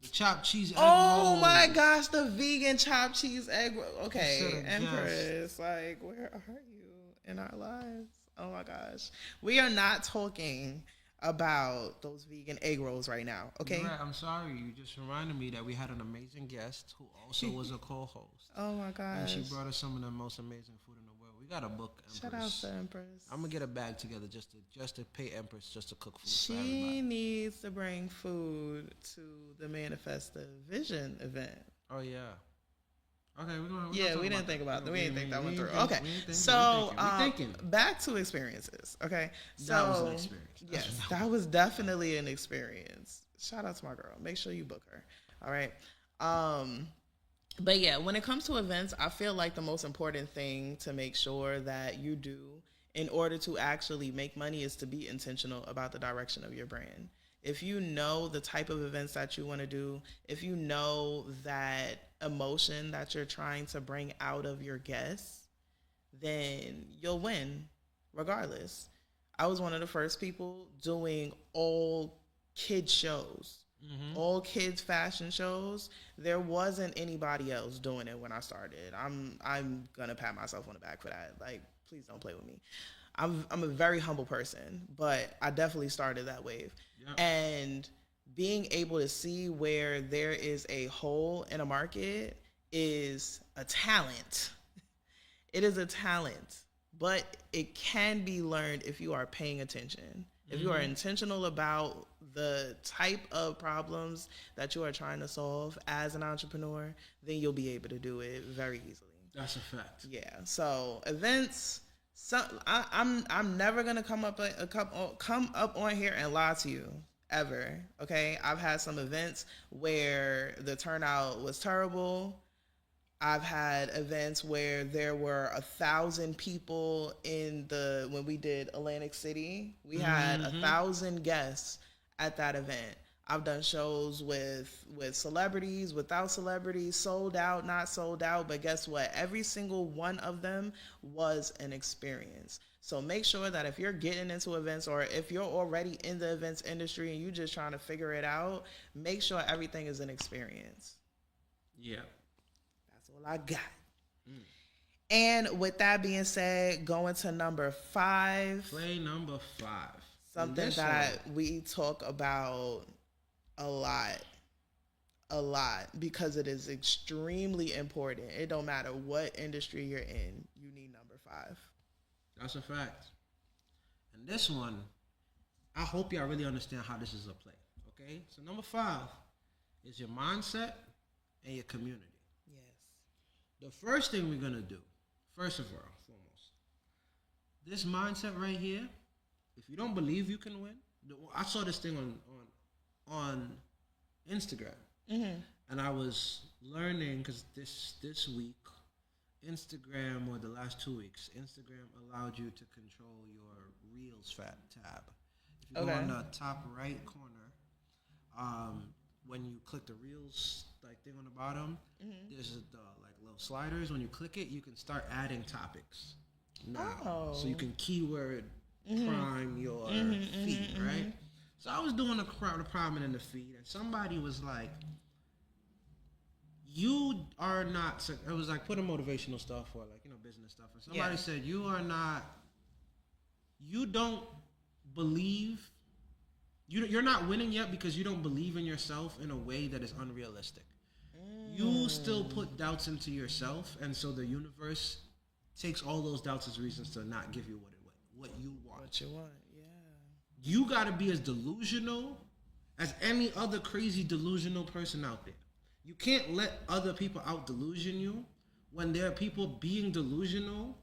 The chopped cheese egg Oh rolls. my gosh, the vegan chopped cheese egg roll. Okay, Empress, like, where are you in our lives? Oh my gosh. We are not talking about those vegan egg rolls right now, okay? You're right. I'm sorry. You just reminded me that we had an amazing guest who also was a co-host. Oh my gosh. And she brought us some of the most amazing food in the world. We got a book, Empress. Shout out to Empress. I'm gonna get a bag together just to pay Empress just to cook food for She everybody. needs to bring food to the Manifest the Vision event. Oh yeah. Okay, we didn't think about that. We didn't think that one through. Okay, we so thinking. back to experiences. Okay, so That was an experience. Yes, that was definitely an experience. Shout out to my girl. Make sure you book her. All right. But yeah, when it comes to events, I feel like the most important thing to make sure that you do in order to actually make money is to be intentional about the direction of your brand. If you know the type of events that you want to do, if you know that emotion that you're trying to bring out of your guests, then you'll win regardless. I was one of the first people doing all kids shows, all kids fashion shows. There wasn't anybody else doing it when I started. I'm gonna pat myself on the back for that. Like, please don't play with me. I'm a very humble person, but I definitely started that wave. Yep. And being able to see where there is a hole in a market is a talent. It is a talent, but it can be learned if you are paying attention. If you are intentional about the type of problems that you are trying to solve as an entrepreneur, then you'll be able to do it very easily. That's a fact. Yeah. So events. So I'm never gonna come up on here and lie to you ever. Okay, I've had some events where the turnout was terrible. I've had events where there were 1,000 people when we did Atlantic City. We had 1,000 guests at that event. I've done shows with celebrities, without celebrities, sold out, not sold out. But guess what? Every single one of them was an experience. So make sure that if you're getting into events or if you're already in the events industry and you're just trying to figure it out, make sure everything is an experience. Yeah. That's all I got. And with that being said, going to number 5. Play number 5. Something that we talk about a lot because it is extremely important. It don't matter what industry you're in, you need number 5. That's a fact. And this one, I hope y'all really understand how this is a play. Okay? So number 5 is your mindset and your community. Yes. The first thing we're gonna do, first of all, foremost, this mindset right here, if you don't believe you can win, I saw this thing on Instagram, and I was learning because this week Instagram, or the last 2 weeks, Instagram allowed you to control your Reels tab. If you go on the top right corner, when you click the Reels like thing on the bottom, there's the like little sliders. When you click it, you can start adding topics now, so you can keyword prime your feed, right? So I was doing the priming in the feed, and somebody was like, "You are not." It was like putting motivational stuff or like business stuff, and somebody said, "You are not. You don't believe." You're not winning yet because you don't believe in yourself in a way that is unrealistic. You still put doubts into yourself, and so the universe takes all those doubts as reasons to not give you what you want. What you want, yeah. You got to be as delusional as any other crazy delusional person out there. You can't let other people out delusion you when there are people being delusional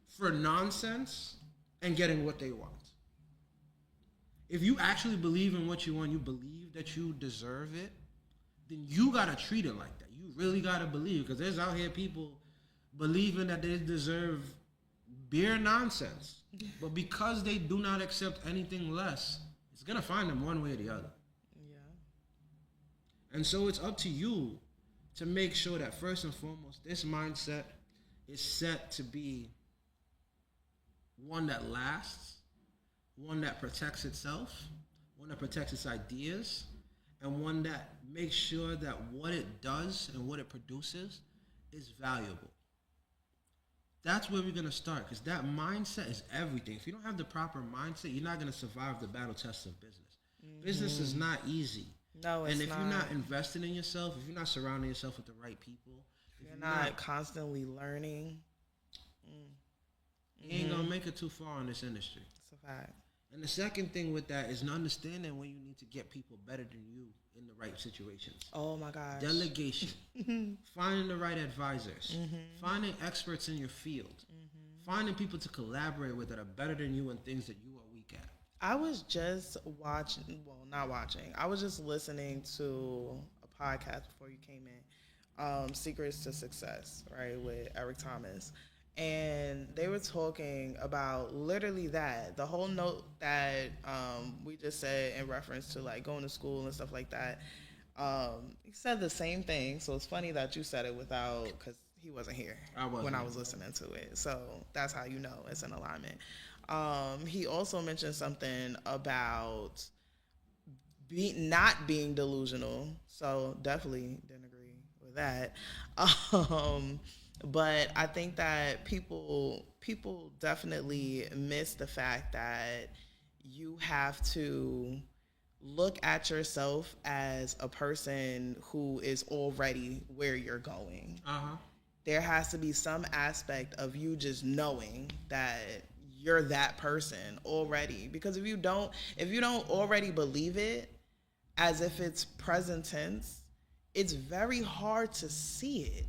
for nonsense and getting what they want. If you actually believe in what you want, you believe that you deserve it, then you gotta treat it like that. You really gotta believe, because there's out here people believing that they deserve bare nonsense. But because they do not accept anything less, it's gonna find them one way or the other. Yeah. And so it's up to you to make sure that first and foremost, this mindset is set to be one that lasts, one that protects itself, one that protects its ideas, and one that makes sure that what it does and what it produces is valuable. That's where we're going to start, because that mindset is everything. If you don't have the proper mindset, you're not going to survive the battle tests of business. Business is not easy. No, it's not. And if you're not investing in yourself, if you're not surrounding yourself with the right people, if you're not constantly learning, you ain't going to make it too far in this industry. It's a fact. And the second thing with that is understanding when you need to get people better than you in the right situations. Oh my gosh. Delegation. Finding the right advisors. Finding experts in your field. Finding people to collaborate with that are better than you in things that you are weak at. I was just I was just listening to a podcast before you came in, Secrets to Success, right, with Eric Thomas. And they were talking about literally that, the whole note that we just said in reference to like going to school and stuff like that. He said the same thing. So it's funny that you said it because he wasn't here when I was listening to it. So that's how you know it's in alignment. He also mentioned something about not being delusional. So definitely didn't agree with that. But I think that people definitely miss the fact that you have to look at yourself as a person who is already where you're going. There has to be some aspect of you just knowing that you're that person already. Because if you don't already believe it as if it's present tense, it's very hard to see it.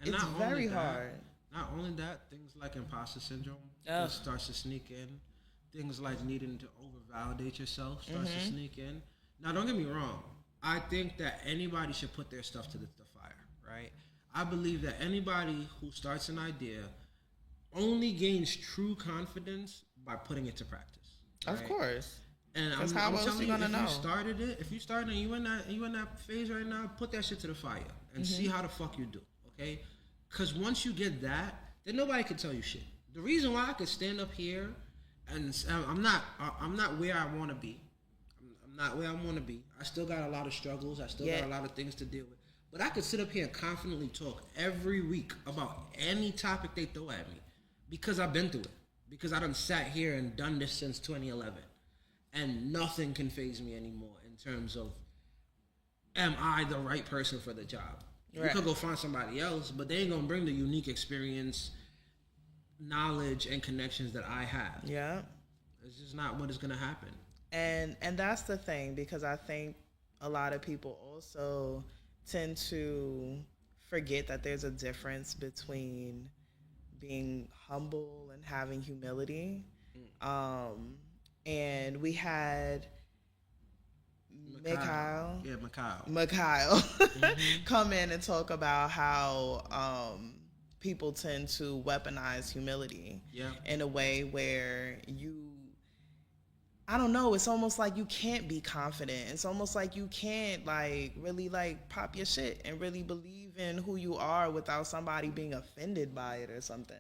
And it's very hard. Not only that, things like imposter syndrome starts to sneak in. Things like needing to over-validate yourself starts to sneak in. Now, don't get me wrong. I think that anybody should put their stuff to the fire, right? I believe that anybody who starts an idea only gains true confidence by putting it to practice. Right? Of course. And I'm telling you, if you started and you in that phase right now, put that shit to the fire and see how the fuck you do. Okay? Because once you get that, then nobody can tell you shit. The reason why I could stand up here and I'm not where I want to be. I'm not where I want to be. I still got a lot of struggles. I still got a lot of things to deal with. But I could sit up here and confidently talk every week about any topic they throw at me because I've been through it. Because I done sat here and done this since 2011. And nothing can faze me anymore in terms of, am I the right person for the job? Right. You could go find somebody else, but they ain't gonna bring the unique experience, knowledge, and connections that I have. Yeah, it's just not what is gonna happen. And that's the thing, because I think a lot of people also tend to forget that there's a difference between being humble and having humility. And we had Mikhail come in and talk about how people tend to weaponize humility in a way where I don't know, it's almost like you can't be confident. It's almost like you can't like really like pop your shit and really believe in who you are without somebody being offended by it or something.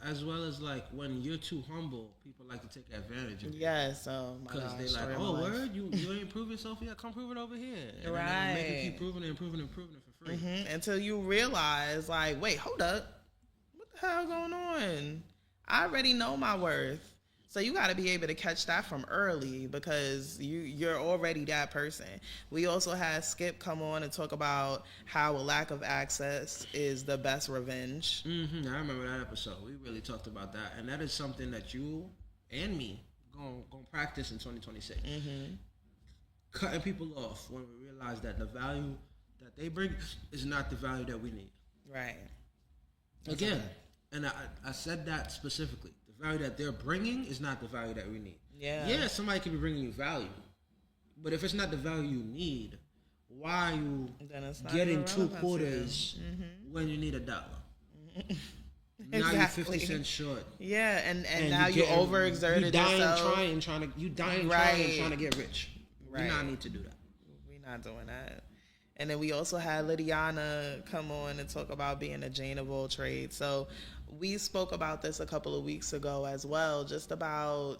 As well as like when you're too humble, people like to take advantage of you. Yes, oh my gosh. Because they're like, oh, word, you ain't prove yourself yet? Come prove it over here. And right. Then they keep proving it and proving it and proving it for free. Until you realize, like, wait, hold up. What the hell going on? I already know my worth. So you got to be able to catch that from early because you're already that person. We also had Skip come on and talk about how a lack of access is the best revenge. I remember that episode. We really talked about that. And that is something that you and me going to practice in 2026. Cutting people off when we realize that the value that they bring is not the value that we need. Right. Again, and I said that specifically. The value that they're bringing is not the value that we need. Yeah, somebody could be bringing you value. But if it's not the value you need, why are you getting 2 quarters when you need $1? Now you're 50 cents short. Yeah, and now you overexerted yourself. You dying trying to get rich. Right. We not need to do that. We're not doing that. And then we also had Lydiana come on and talk about being a Jane of all trades. So we spoke about this a couple of weeks ago as well, just about,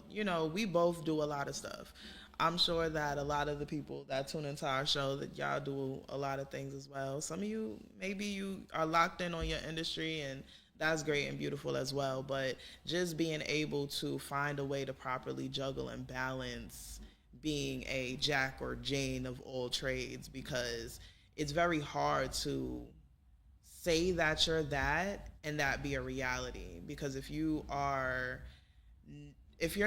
we both do a lot of stuff. I'm sure that a lot of the people that tune into our show, that y'all do a lot of things as well. Some of you, maybe you are locked in on your industry, and that's great and beautiful as well. But just being able to find a way to properly juggle and balance being a Jack or Jane of all trades, because it's very hard to say that you're that and that be a reality. Because if you're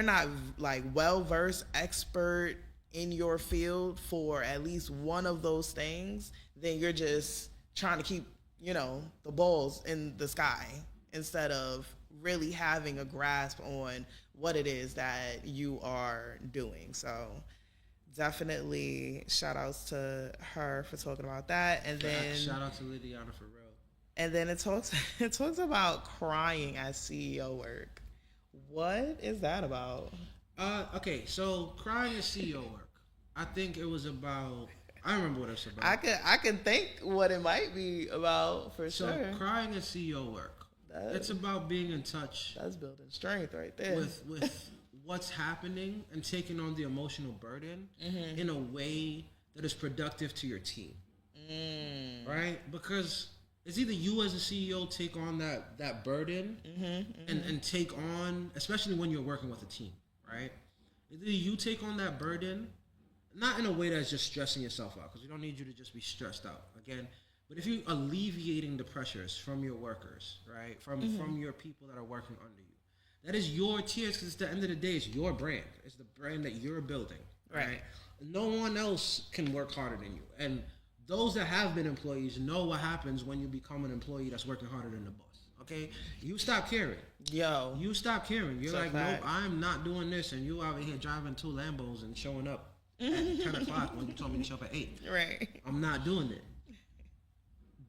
not like well-versed expert in your field for at least one of those things, then you're just trying to keep, the balls in the sky instead of really having a grasp on what it is that you are doing. So definitely shout outs to her for talking about that. And then shout out to Lydiana for real. And then it talks about crying at CEO work. What is that about? Okay, so crying at CEO work. I think it was about. I remember what it's about. I can think what it might be about for sure. So crying at CEO work. It's about being in touch. That's building strength right there. With what's happening and taking on the emotional burden in a way that is productive to your team. Right? Because it's either you as a CEO take on that burden and take on, especially when you're working with a team, right? Either you take on that burden, not in a way that's just stressing yourself out, because we don't need you to just be stressed out, again. But if you're alleviating the pressures from your workers, right, from your people that are working under you, that is your tears, because at the end of the day, it's your brand. It's the brand that you're building, right? No one else can work harder than you. And those that have been employees know what happens when you become an employee that's working harder than the boss, okay? You stop caring. You stop caring. You're like, nope, I'm not doing this. And you out here driving 2 Lambos and showing up at 10 o'clock when you told me to show up at 8. Right. I'm not doing it.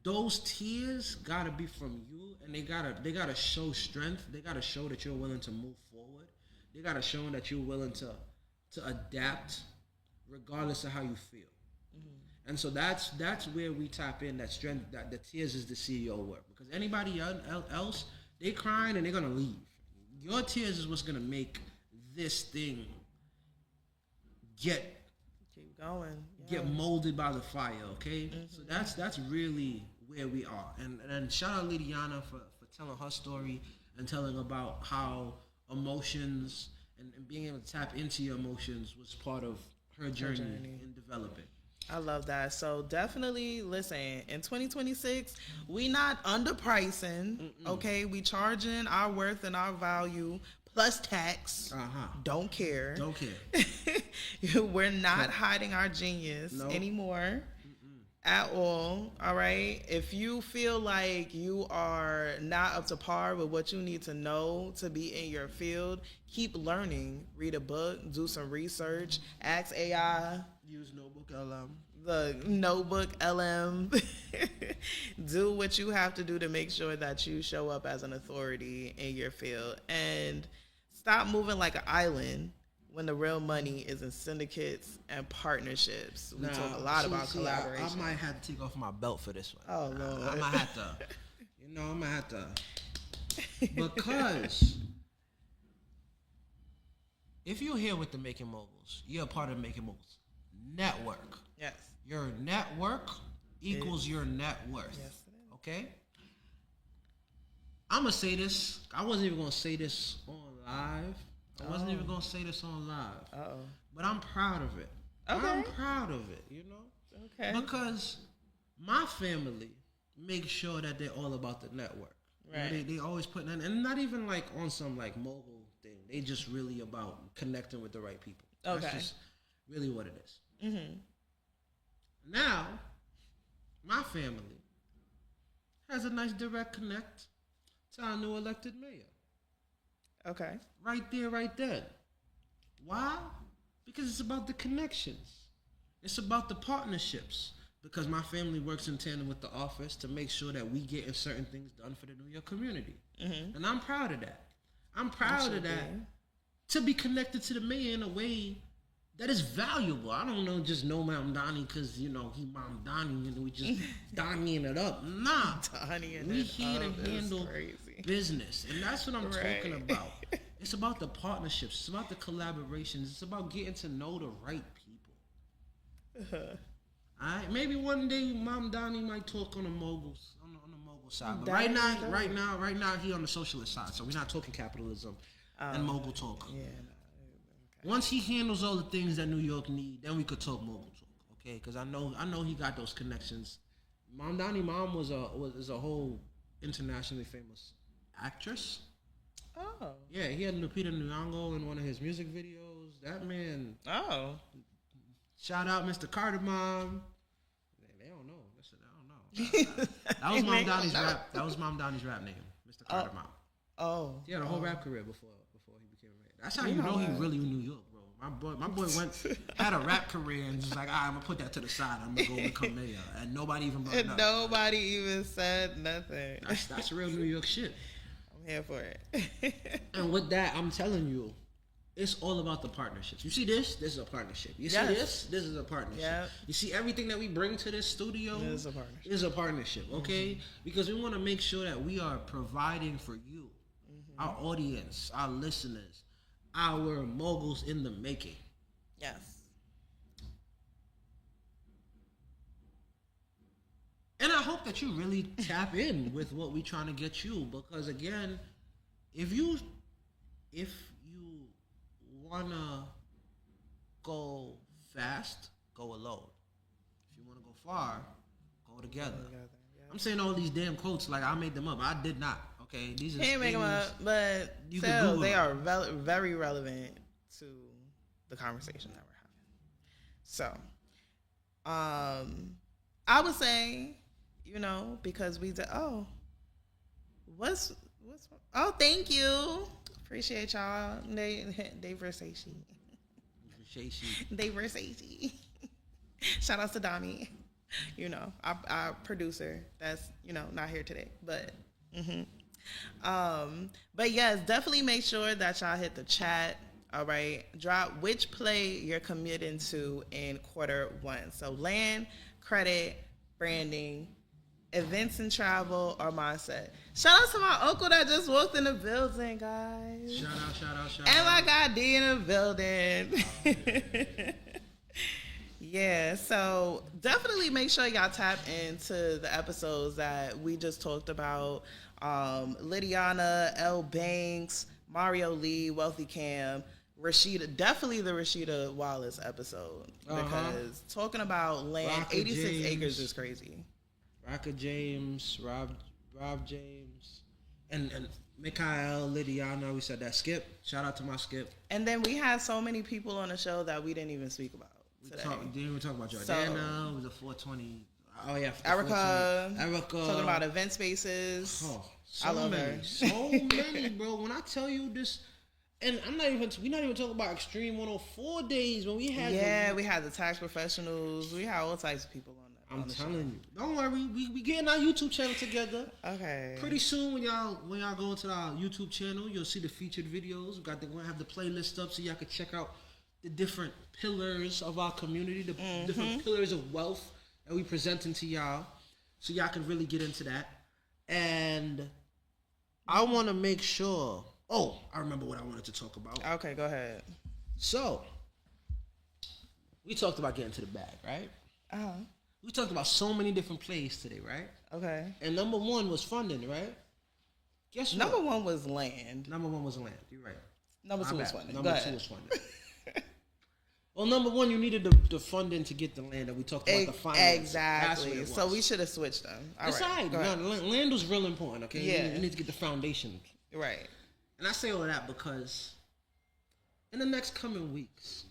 Those tears gotta be from you, and they gotta show strength. They gotta show that you're willing to move forward. They gotta show that you're willing to adapt, regardless of how you feel. And so that's where we tap in that strength. That the tears is the CEO work, because anybody else, they crying and they're gonna leave. Your tears is what's gonna make this thing get molded by the fire, okay? So that's really where we are. And shout out Lydiana for telling her story and telling about how emotions and being able to tap into your emotions was part of her journey in developing. I love that. So definitely listen, in 2026, we not underpricing, okay? We charging our worth and our value plus tax. Don't care. We're not hiding our genius anymore. at all right? If you feel like you are not up to par with what you need to know to be in your field, keep learning. Read a book, do some research, ask AI. Use Notebook LM. The Notebook LM. Do what you have to do to make sure that you show up as an authority in your field. And stop moving like an island when the real money is in syndicates and partnerships. We talk a lot about collaboration. I might have to take off my belt for this one. Oh, Lord. I might have to. I might have to. Because if you're here with the Making Moguls, you're a part of the Making Moguls network. Yes. Your network equals your net worth. Yes, it is. Okay? I'm going to say this. I wasn't even going to say this on live. I wasn't even going to say this on live. Uh-oh. But I'm proud of it. Okay. I'm proud of it, Okay. Because my family makes sure that they're all about the network. Right. They always put in, and not even like on some like mogul thing. They just really about connecting with the right people. Okay. That's just really what it is. Mm-hmm. Now, my family has a nice direct connect to our new elected mayor. Okay. Right there, right then. Why? Because it's about the connections. It's about the partnerships. Because my family works in tandem with the office to make sure that we getting certain things done for the New York community. Mm-hmm. And I'm proud of that. I'm proud of that. To be connected to the mayor in a way that is valuable. I don't know, just know Mom Donnie because, he Mom Donnie and we just Donnieing it up. Nah. We here to handle business. And that's what I'm talking about. It's about the partnerships. It's about the collaborations. It's about getting to know the right people. All right? Maybe one day Mom Donnie might talk on the moguls, on the mogul side. But right now he on the socialist side. So we're not talking capitalism and mogul talk. Yeah. Once he handles all the things that New York need, then we could talk mogul talk, okay? Because I know he got those connections. Mom Donnie Mom is a whole internationally famous actress. Oh. Yeah, he had Lupita Nyong'o in one of his music videos. That man. Oh. Shout out Mr. Carter Mom. They don't know. Listen, I don't know. That was Mom Donnie's rap. That was Mom Donnie's rap name, Mr. Carter Mom. Oh. He had a whole rap career before he became a mayor. That's how you know he really in New York, bro. My boy had a rap career and just like, I'm gonna put that to the side. I'm gonna go become mayor, and nobody even brought it up. Nobody even said nothing. That's real New York shit. I'm here for it. And with that, I'm telling you, it's all about the partnerships. You see this? This is a partnership. You see this? This is a partnership. Yep. You see everything that we bring to this studio? It is a partnership. Is a partnership, okay? Mm-hmm. Because we want to make sure that we are providing for you, our audience, our listeners, our moguls in the making. Yes. And I hope that you really tap in with what we're trying to get you. Because again, if you wanna go fast, go alone. If you wanna go far, go together. I'm saying all these damn quotes like I made them up. I did not. Okay, these are can't make them up, but still, they are very relevant to the conversation that we're having. So, I would say, because we did. Oh, what's? Oh, thank you. Appreciate y'all. They Versace. They Versace. Shout out to Donnie. Our producer that's, not here today. But but yes, definitely make sure that y'all hit the chat. All right. Drop which play you're committing to in Q1. So land, credit, branding, events and travel, or mindset. Shout out to my uncle that just walked in the building, guys. Shout out. And my guy D in the building. Yeah, so definitely make sure y'all tap into the episodes that we just talked about. Lydiana, L. Banks, Mario Lee, Wealthy Cam, Rashida, definitely the Rashida Wallace episode. Because talking about land, Rocket 86 James. Acres is crazy. Rocket James, Rob James, and Mikhail, Lydiana, we said that. Skip, shout out to my Skip. And then we had so many people on the show that we didn't even speak about today. Didn't even talk about Jordana. It was a 420. Oh yeah, Erica. Erica Talking about event spaces. Oh, I love her. So many, bro. When I tell you this, and we're not even talking about Extreme 104 days when we had. We had the tax professionals. We had all types of people on that. I'm telling you, don't worry. We getting our YouTube channel together. Okay. Pretty soon, when y'all go into our YouTube channel, you'll see the featured videos. We're gonna have the playlist up so y'all can check out the different pillars of our community, the different pillars of wealth that we presenting to y'all, so y'all can really get into that. And I want to make sure. Oh, I remember what I wanted to talk about. Okay, go ahead. So, we talked about getting to the bag, right? We talked about so many different plays today, right? Okay. And number one was funding, right? Guess what? Number one was land. Number one was land. You're right. Number two was funding. Number two was funding. Well, number one, you needed the funding to get the land that we talked about, the finance. Exactly. So we should have switched them. That's all right. No, land was real important, okay? Yeah. You need to get the foundation. Right. And I say all of that because in the next coming weeks,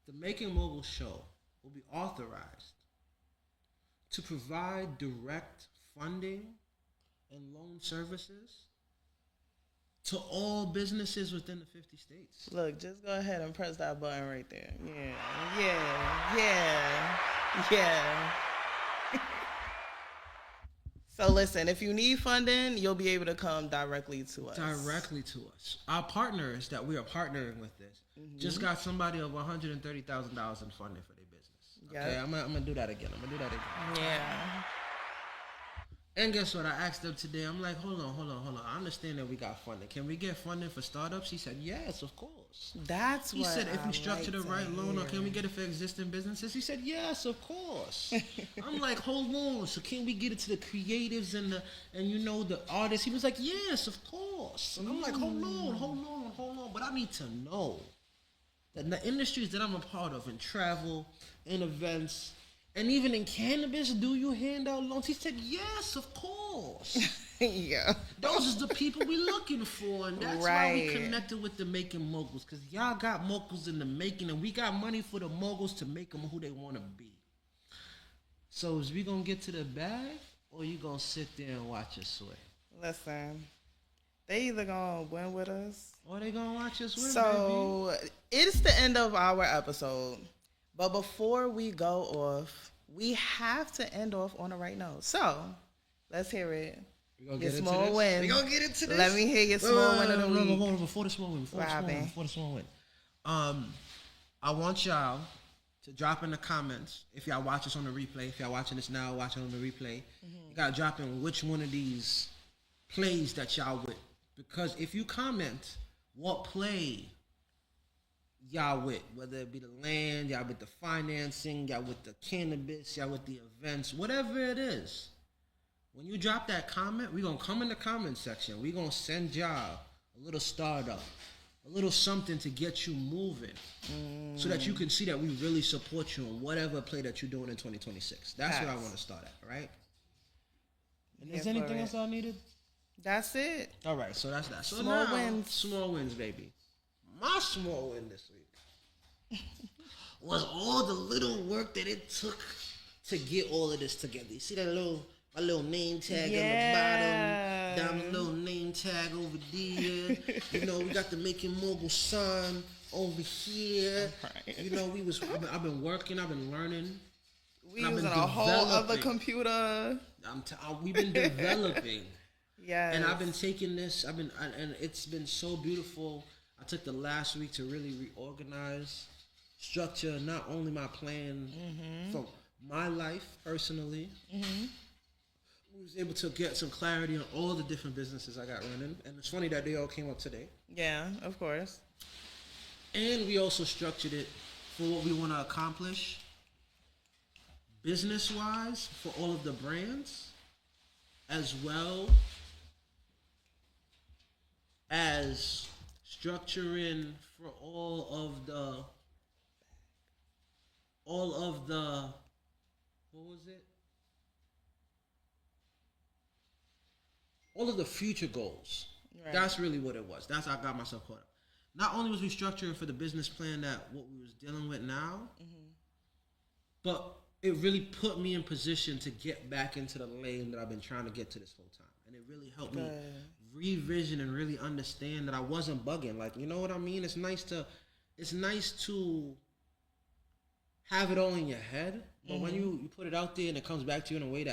the Making Mogul show will be authorized to provide direct funding and loan services to all businesses within the 50 states. Look, just go ahead and press that button right there. Yeah. So listen, if you need funding, you'll be able to come directly to us. Our partners that we are partnering with this just got somebody over $130,000 in funding for their business. Okay, I'm gonna do that again. Yeah. And guess what? I asked them today. I'm like, hold on. I understand that we got funding. Can we get funding for startups? He said, yes, of course. He said, if we structure the right loan, or can we get it for existing businesses? He said, yes, of course. I'm like, hold on. So can we get it to the creatives and the artists? He was like, yes, of course. And I'm like, hold on. But I need to know that in the industries that I'm a part of, in travel, in events, and even in cannabis, do you hand out loans? He said, yes, of course. Yeah. Those is the people we looking for. And that's why we connected with the Making Moguls. Because y'all got moguls in the making. And we got money for the moguls to make them who they want to be. So is we going to get to the bag? Or you going to sit there and watch us sway? Listen. They either going to win with us. Or they going to watch us win, So, baby. It's the end of our episode. But before we go off, we have to end off on the right note. So, let's hear it. Your small win. We gonna get into this. Let me hear your small win of the week. No, before the small win. I want y'all to drop in the comments if y'all watch us on the replay. If y'all watching this now, watching on the replay, you gotta drop in which one of these plays that y'all with. Because if you comment what play y'all with, whether it be the land, y'all with the financing, y'all with the cannabis, y'all with the events, whatever it is. When you drop that comment, we're going to come in the comment section. We're going to send y'all a little startup, a little something to get you moving so that you can see that we really support you on whatever play that you're doing in 2026. That's what I want to start at, right? And is anything else I needed? That's it. All right, so that's that. So small wins. Small wins, baby. My small win this week was all the little work that it took to get all of this together. You see that my little name tag on the bottom, down the little name tag over there. We got the Making Mogul sign over here. Right. I've been working, I've been learning. We using a whole other computer. We've been developing. Yeah. And I've been taking this. And it's been so beautiful. I took the last week to really reorganize, structure not only my plan for my life personally. I was able to get some clarity on all the different businesses I got running. And it's funny that they all came up today. Yeah, of course. And we also structured it for what we want to accomplish business-wise for all of the brands, as well as structuring for all of the what was it? All of the future goals. Right. That's really what it was. That's how I got myself caught up. Not only was we structuring for the business plan that what we was dealing with now, but it really put me in position to get back into the lane that I've been trying to get to this whole time. And it really helped me revision and really understand that I wasn't bugging. Like, you know what I mean? It's nice to have it all in your head, but when you put it out there and it comes back to you in a way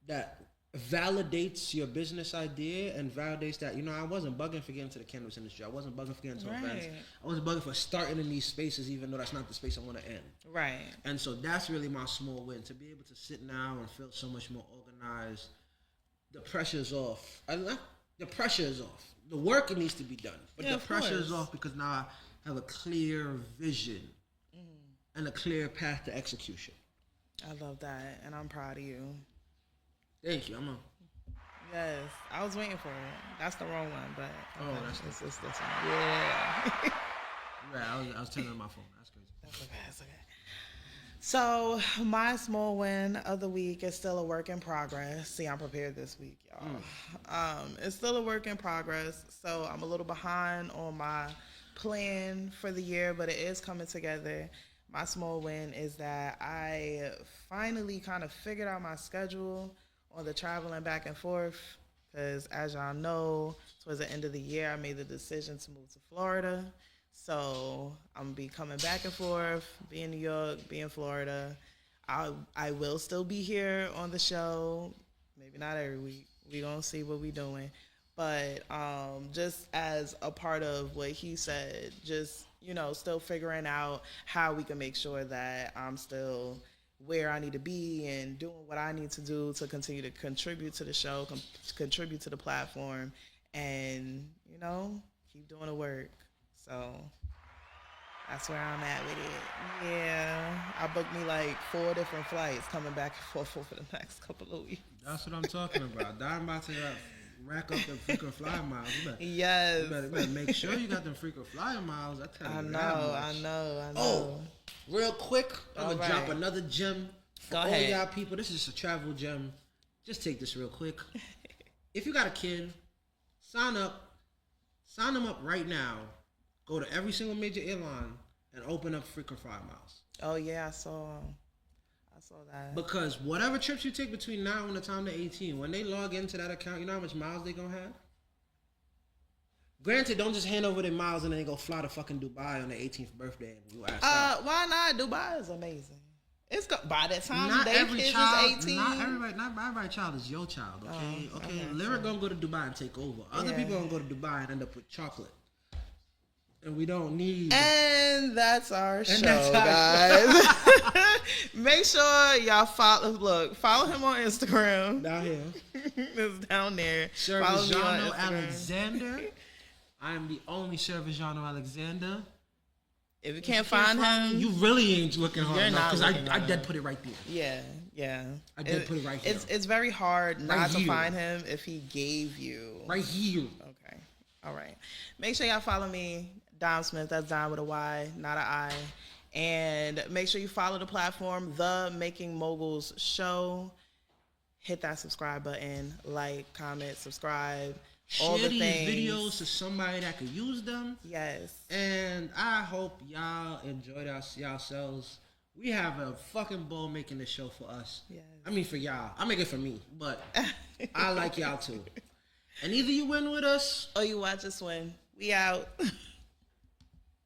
that validates your business idea and validates that, you know, I wasn't bugging for getting to the cannabis industry. I wasn't bugging for getting to events. I wasn't bugging for starting in these spaces, even though that's not the space I want to end. Right. And so that's really my small win, to be able to sit now and feel so much more organized. The pressure's off. The pressure is off. The work needs to be done, but the pressure is off because now I have a clear vision and a clear path to execution. I love that, and I'm proud of you. Thank you. Yes, I was waiting for it. That's the wrong one, but that's this one. Yeah. Right, I was turning on my phone. That's crazy. That's okay. So my small win of the week is still a work in progress. See, I'm prepared this week, y'all. It's still a work in progress, so I'm a little behind on my plan for the year, but it is coming together. My small win is that I finally kind of figured out my schedule on the traveling back and forth, because as y'all know, towards the end of the year, I made the decision to move to Florida. So I'm going to be coming back and forth, be in New York, be in Florida. I will still be here on the show, maybe not every week. We're going to see what we're doing. But just as a part of what he said, just, you know, still figuring out how we can make sure that I'm still where I need to be and doing what I need to do to continue to contribute to the show, contribute to the platform, and, you know, keep doing the work. So that's where I'm at with it. Yeah, I booked me like 4 different flights coming back and forth over the next couple of weeks. That's what I'm talking about. I'm about to rack up them frequent flyer miles. Yes. You better make sure you got them frequent flyer miles. I know. Oh, real quick, I'm going to drop another gem for all y'all people. This is a travel gem. Just take this real quick. If you got a kid, sign them up right now. Go to every single major airline and open up frequent flyer miles. Oh, yeah, I saw that. Because whatever trips you take between now and the time they're 18, when they log into that account, you know how much miles they gonna have? Granted, don't just hand over their miles and then they go fly to fucking Dubai on their 18th birthday and you ask out. Why not? Dubai is amazing. It's by the time not they every kids child, is 18. Not every child is your child, okay? Okay, Lyric gonna go to Dubai and take over. Other people gonna go to Dubai and end up with chocolate. And we don't need. And that's our show, guys. Make sure y'all follow him on Instagram. Down here. It's down there. Servigiano Alexander. I am the only Servigiano Alexander. If you can't find him, you really ain't looking hard enough, because I did put it right there. Yeah. I did put it right here. It's very hard not to find him if he gave you. Right here. Okay. All right. Make sure y'all follow me, Dom Smith. That's Dom with a Y, not an I. And make sure you follow the platform, The Making Moguls Show. Hit that subscribe button, like, comment, subscribe. All Share the these things. videos to somebody that could use them. Yes. And I hope y'all enjoyed yourselves. We have a fucking ball making this show for us. Yes. I mean for y'all. I make it for me, but I like y'all too. And either you win with us or you watch us win. We out.